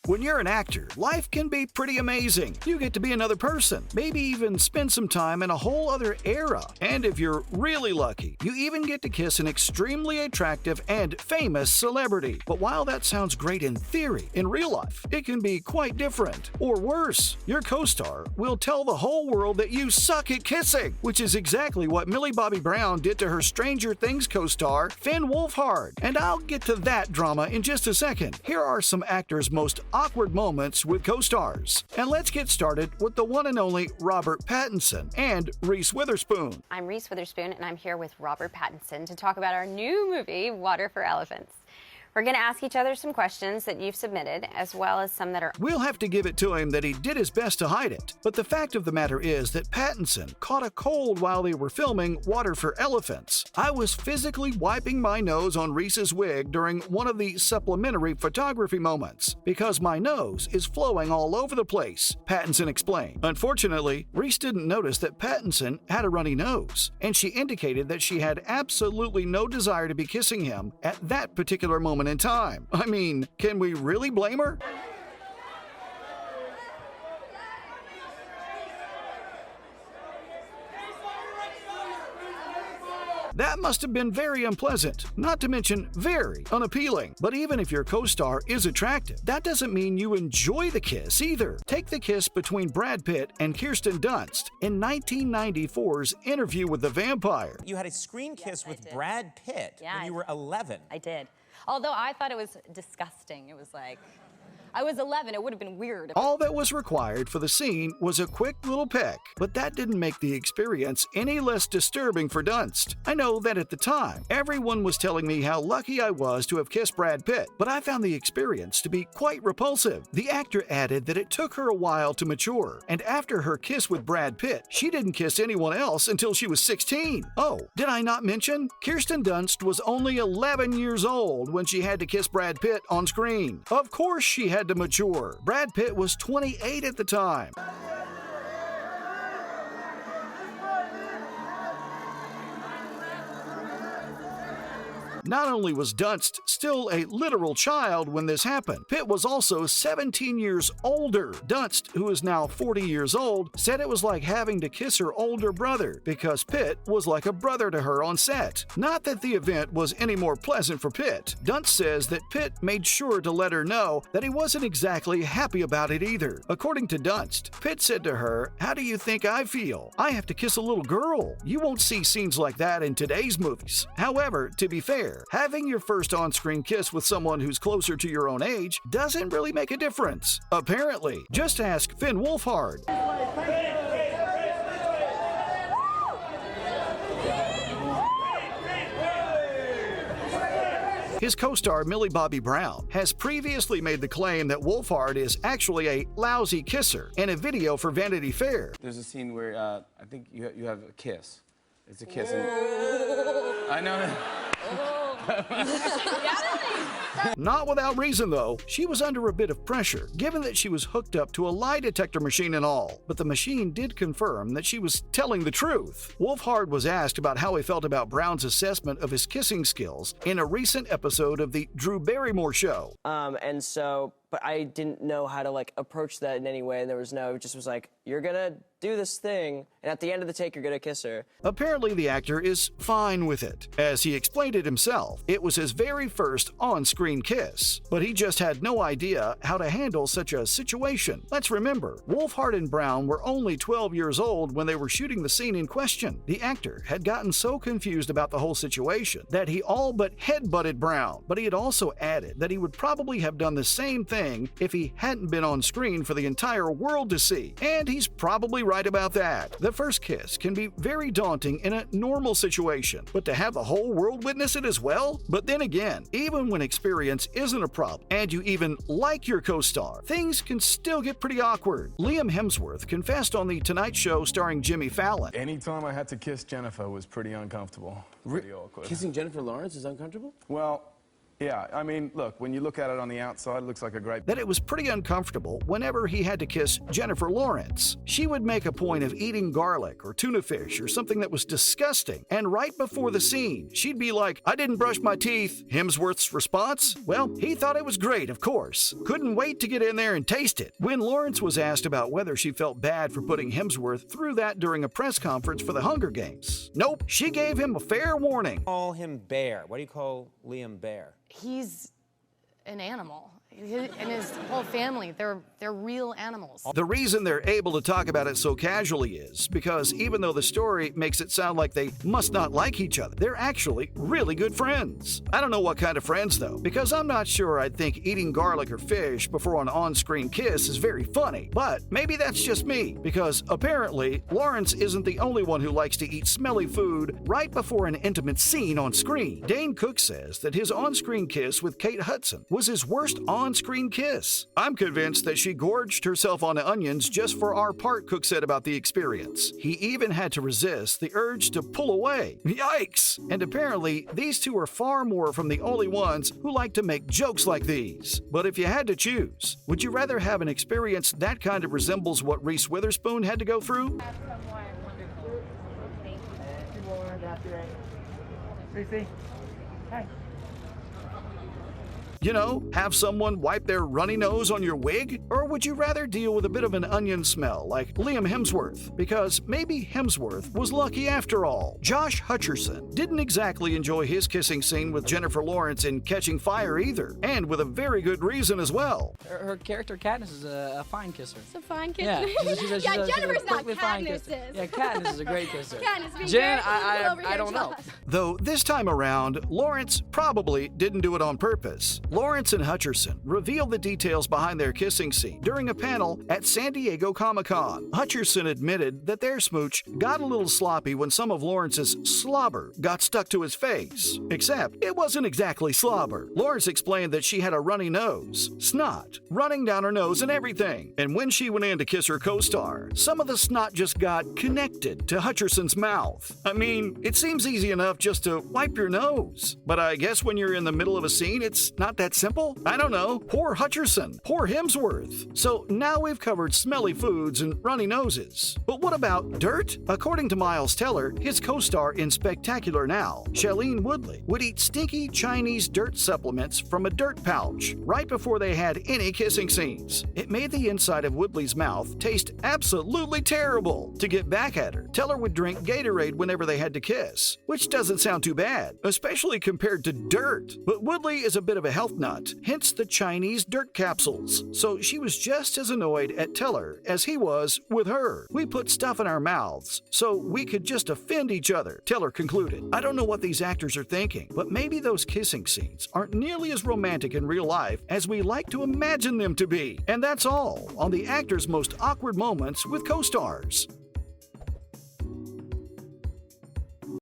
When you're an actor, life can be pretty amazing. You get to be another person, maybe even spend some time in a whole other era. And if you're really lucky, you even get to kiss an extremely attractive and famous celebrity. But while that sounds great in theory, in real life, it can be quite different. Or worse, your co-star will tell the whole world that you suck at kissing, which is exactly what Millie Bobby Brown did to her Stranger Things co-star, Finn Wolfhard. And I'll get to that drama in just a second. Here are some actors' most awkward moments with co-stars. And let's get started with the one and only Robert Pattinson and Reese Witherspoon. I'm Reese Witherspoon, and I'm here with Robert Pattinson to talk about our new movie, Water for Elephants. We're going to ask each other some questions that you've submitted, as well as some that are... We'll have to give it to him that he did his best to hide it. But the fact of the matter is that Pattinson caught a cold while they were filming Water for Elephants. I was physically wiping my nose on Reese's wig during one of the supplementary photography moments because my nose is flowing all over the place, Pattinson explained. Unfortunately, Reese didn't notice that Pattinson had a runny nose, and she indicated that she had absolutely no desire to be kissing him at that particular moment in time. I mean, can we really blame her? That must have been very unpleasant, not to mention very unappealing. But even if your co-star is attractive, that doesn't mean you enjoy the kiss either. Take the kiss between Brad Pitt and Kirsten Dunst in 1994's Interview with the Vampire. You had a screen kiss with Brad Pitt when you were 11. I did. Although I thought it was disgusting. It was like, I was 11, it would have been weird. All that was required for the scene was a quick little peck, but that didn't make the experience any less disturbing for Dunst. I know that at the time, everyone was telling me how lucky I was to have kissed Brad Pitt, but I found the experience to be quite repulsive. The actor added that it took her a while to mature, and after her kiss with Brad Pitt, she didn't kiss anyone else until she was 16. Oh, did I not mention? Kirsten Dunst was only 11 years old when she had to kiss Brad Pitt on screen. Of course she had to mature. Brad Pitt was 28 at the time. Not only was Dunst still a literal child when this happened, Pitt was also 17 years older. Dunst, who is now 40 years old, said it was like having to kiss her older brother because Pitt was like a brother to her on set. Not that the event was any more pleasant for Pitt. Dunst says that Pitt made sure to let her know that he wasn't exactly happy about it either. According to Dunst, Pitt said to her, "How do you think I feel? I have to kiss a little girl. You won't see scenes like that in today's movies." However, to be fair, having your first on-screen kiss with someone who's closer to your own age doesn't really make a difference. Apparently. Just ask Finn Wolfhard. His co-star Millie Bobby Brown has previously made the claim that Wolfhard is actually a lousy kisser in a video for Vanity Fair. There's a scene where I think you have a kiss. It's a kiss. And I know. Not without reason, though. She was under a bit of pressure, given that she was hooked up to a lie detector machine and all. But the machine did confirm that she was telling the truth. Wolfhard was asked about how he felt about Brown's assessment of his kissing skills in a recent episode of The Drew Barrymore Show. But I didn't know how to, approach that in any way. And it just was like, you're gonna do this thing, and at the end of the take, you're gonna kiss her. Apparently, the actor is fine with it. As he explained it himself, it was his very first on-screen kiss, but he just had no idea how to handle such a situation. Let's remember, Wolfhard and Brown were only 12 years old when they were shooting the scene in question. The actor had gotten so confused about the whole situation that he all but headbutted Brown, but he had also added that he would probably have done the same thing if he hadn't been on screen for the entire world to see. And he's probably right about that. The first kiss can be very daunting in a normal situation, but to have the whole world witness it as well? But then again, even when experience isn't a problem, and you even like your co-star, things can still get pretty awkward. Liam Hemsworth confessed on The Tonight Show starring Jimmy Fallon. Anytime I had to kiss Jennifer was pretty uncomfortable. Pretty awkward. Kissing Jennifer Lawrence is uncomfortable? Well, Yeah, I mean, look, when you look at it on the outside, it looks like a great... That it was pretty uncomfortable whenever he had to kiss Jennifer Lawrence. She would make a point of eating garlic or tuna fish or something that was disgusting, and right before the scene, she'd be like, "I didn't brush my teeth." Hemsworth's response? Well, he thought it was great, of course. Couldn't wait to get in there and taste it. When Lawrence was asked about whether she felt bad for putting Hemsworth through that during a press conference for the Hunger Games, nope, she gave him a fair warning. Call him Bear. What do you call Liam Bear? He's an animal. And his whole family, they're real animals. The reason they're able to talk about it so casually is because even though the story makes it sound like they must not like each other, they're actually really good friends. I don't know what kind of friends though, because I'm not sure I'd think eating garlic or fish before an on-screen kiss is very funny, but maybe that's just me, because apparently Lawrence isn't the only one who likes to eat smelly food right before an intimate scene on screen. Dane Cook says that his on-screen kiss with Kate Hudson was his worst on-screen kiss. I'm convinced that she gorged herself on onions just for our part, Cook said about the experience. He even had to resist the urge to pull away. Yikes! And apparently, these two are far more from the only ones who like to make jokes like these. But if you had to choose, would you rather have an experience that kind of resembles what Reese Witherspoon had to go through? Reese, hi. You know, have someone wipe their runny nose on your wig? Or would you rather deal with a bit of an onion smell like Liam Hemsworth? Because maybe Hemsworth was lucky after all. Josh Hutcherson didn't exactly enjoy his kissing scene with Jennifer Lawrence in Catching Fire either, and with a very good reason as well. Her character Katniss is a fine kisser. It's a fine kid. Yeah, Jennifer's not. Katniss is. Yeah, Katniss is a great kisser. Katniss being Jen, very I don't know. Though this time around, Lawrence probably didn't do it on purpose. Lawrence and Hutcherson revealed the details behind their kissing scene during a panel at San Diego Comic-Con. Hutcherson admitted that their smooch got a little sloppy when some of Lawrence's slobber got stuck to his face. Except, it wasn't exactly slobber. Lawrence explained that she had a runny nose, snot, running down her nose and everything. And when she went in to kiss her co-star, some of the snot just got connected to Hutcherson's mouth. I mean, it seems easy enough just to wipe your nose. But I guess when you're in the middle of a scene, it's not that simple. I don't know. Poor Hutcherson. Poor Hemsworth. So now we've covered smelly foods and runny noses. But what about dirt? According to Miles Teller, his co-star in Spectacular Now, Shailene Woodley, would eat stinky Chinese dirt supplements from a dirt pouch right before they had any kissing scenes. It made the inside of Woodley's mouth taste absolutely terrible. To get back at her, Teller would drink Gatorade whenever they had to kiss, which doesn't sound too bad, especially compared to dirt. But Woodley is a bit of a health nut, hence the Chinese dirt capsules. So she was just as annoyed at Teller as he was with her. We put stuff in our mouths so we could just offend each other, Teller concluded. I don't know what these actors are thinking, but maybe those kissing scenes aren't nearly as romantic in real life as we like to imagine them to be. And that's all on the actors' most awkward moments with co-stars.